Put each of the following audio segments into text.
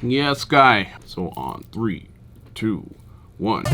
Yes, guy. So on 3, 2, 1.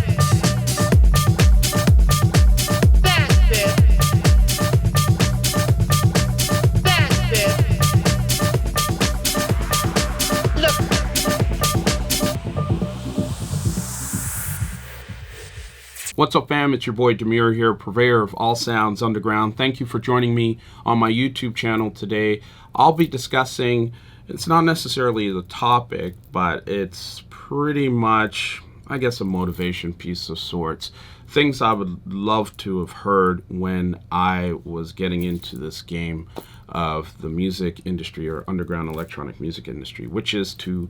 What's up, fam? It's your boy Demuir here, purveyor of all sounds underground. Thank you for joining me on my YouTube channel today. I'll be discussing, it's not necessarily the topic, but it's pretty much, I guess, a motivation piece of sorts. Things I would love to have heard when I was getting into this game of the music industry or underground electronic music industry, which is to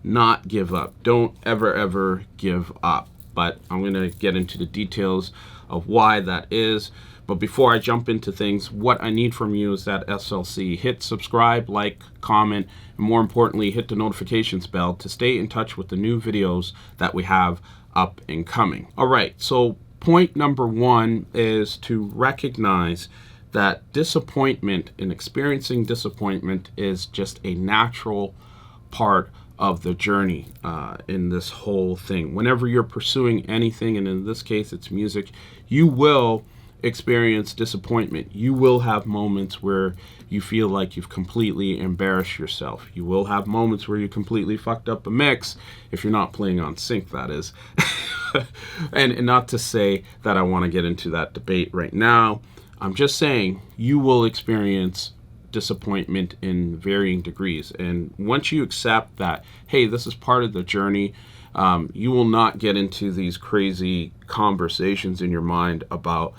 not give up. Don't ever give up. But I'm going to get into the details of why that is. But before I jump into things, what I need from you is that SLC. Hit subscribe, like, comment, and more importantly, hit the notifications bell to stay in touch with the new videos that we have up and coming. All right, so point number 1 is to recognize that disappointment and experiencing disappointment is just a natural part of the journey in this whole thing. Whenever you're pursuing anything, and in this case it's music, you will experience disappointment. You will have moments where you feel like you've completely embarrassed yourself. You will have moments where you completely fucked up a mix, if you're not playing on sync, that is. and not to say that I want to get into that debate right now. I'm just saying you will experience disappointment in varying degrees, and once you accept that, hey, this is part of the journey, you will not get into these crazy conversations in your mind about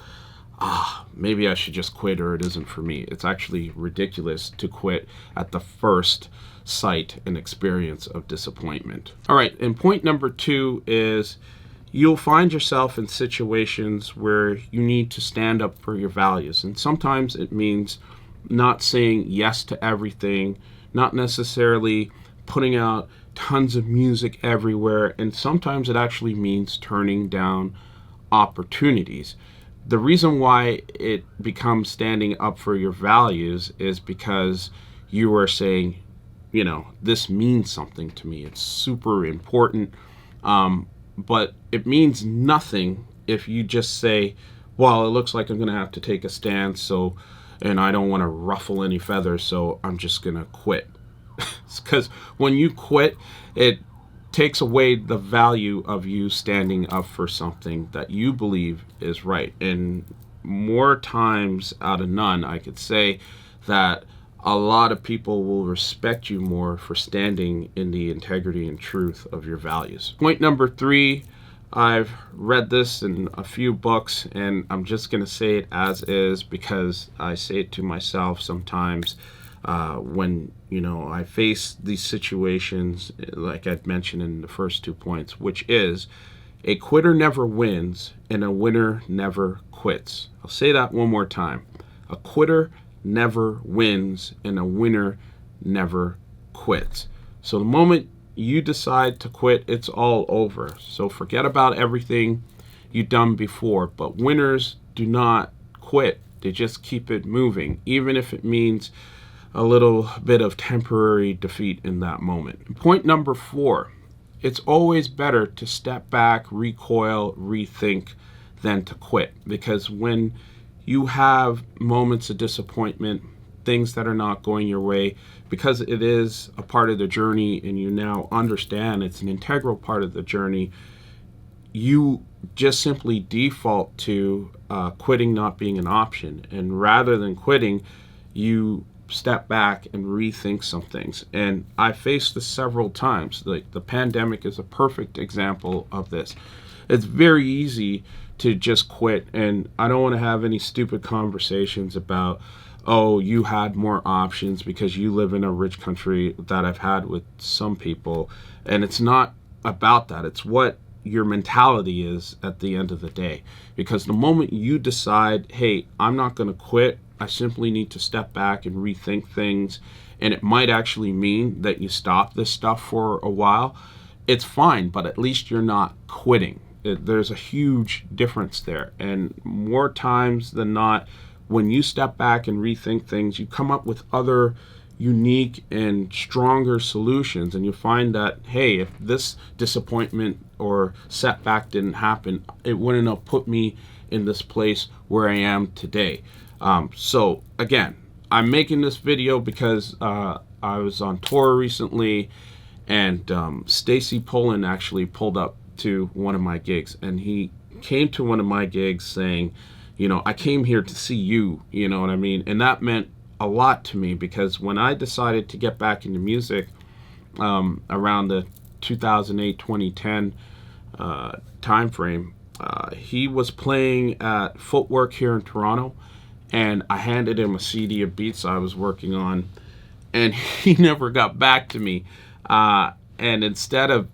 maybe I should just quit or it isn't for me. It's actually ridiculous to quit at the first sight and experience of disappointment. All right, and point number 2 is you'll find yourself in situations where you need to stand up for your values, and sometimes it means not saying yes to everything, not necessarily putting out tons of music everywhere, and sometimes it actually means turning down opportunities. The reason why it becomes standing up for your values is because you are saying, you know, this means something to me. It's super important, but it means nothing if you just say, well, it looks like I'm going to have to take a stance, and I don't want to ruffle any feathers, so I'm just going to quit. Because when you quit, it takes away the value of you standing up for something that you believe is right. And more times out of none, I could say that a lot of people will respect you more for standing in the integrity and truth of your values. Point number 3, I've read this in a few books, and I'm just going to say it as is because I say it to myself sometimes when, you know, I face these situations, like I'd mentioned in the first 2 points, which is a quitter never wins and a winner never quits. I'll say that one more time. A quitter never wins and a winner never quits. So the moment you decide to quit, it's all over. So forget about everything you've done before. But winners do not quit. They just keep it moving, even if it means a little bit of temporary defeat in that moment. Point number 4, it's always better to step back, recoil, rethink than to quit. Because when you have moments of disappointment, things that are not going your way, because it is a part of the journey and you now understand it's an integral part of the journey, you just simply default to quitting not being an option. And rather than quitting, you step back and rethink some things. And I faced this several times. Like the pandemic is a perfect example of this. It's very easy to just quit, and I don't want to have any stupid conversations about, oh, you had more options because you live in a rich country, that I've had with some people. And it's not about that. It's what your mentality is at the end of the day. Because the moment you decide, hey, I'm not going to quit, I simply need to step back and rethink things, and it might actually mean that you stop this stuff for a while, it's fine, but at least you're not quitting. There's a huge difference there. And more times than not, when you step back and rethink things, you come up with other unique and stronger solutions, and you find that, hey, if this disappointment or setback didn't happen, it wouldn't have put me in this place where I am today. So again, I'm making this video because I was on tour recently, and Stacy Pullen actually pulled up to one of my gigs, and he came to one of my gigs saying, you know, I came here to see you, you know what I mean? And that meant a lot to me, because when I decided to get back into music around the 2008-2010 time frame, he was playing at Footwork here in Toronto, and I handed him a CD of beats I was working on, and he never got back to me. And instead of,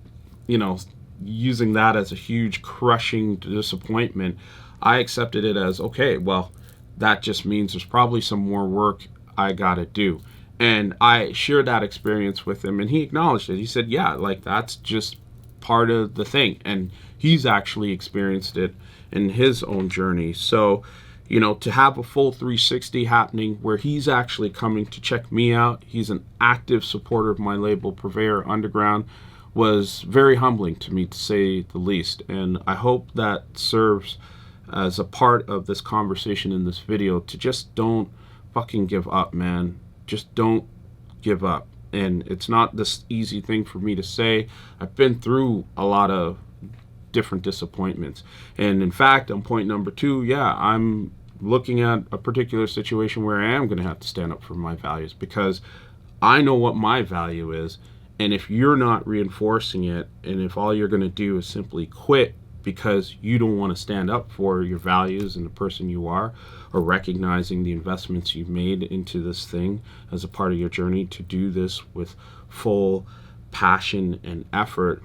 you know, using that as a huge crushing disappointment, I accepted it as, okay, well, that just means there's probably some more work I gotta do. And I shared that experience with him, and he acknowledged it. He said, yeah, like, that's just part of the thing. And he's actually experienced it in his own journey. So, you know, to have a full 360 happening where he's actually coming to check me out, he's an active supporter of my label, Purveyor Underground, was very humbling to me, to say the least. And I hope that serves as a part of this conversation in this video, to just don't fucking give up, man. Just don't give up. And it's not this easy thing for me to say. I've been through a lot of different disappointments. And in fact, on point number 2, yeah, I'm looking at a particular situation where I am going to have to stand up for my values, because I know what my value is. And if you're not reinforcing it, and if all you're going to do is simply quit because you don't want to stand up for your values and the person you are, or recognizing the investments you've made into this thing as a part of your journey to do this with full passion and effort,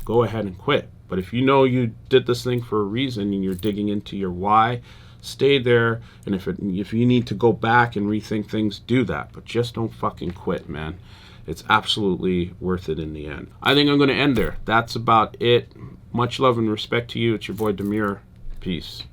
go ahead and quit. But if you know you did this thing for a reason and you're digging into your why, stay there. And if you need to go back and rethink things, do that. But just don't fucking quit, man. It's absolutely worth it in the end. I think I'm going to end there. That's about it. Much love and respect to you. It's your boy Demuir. Peace.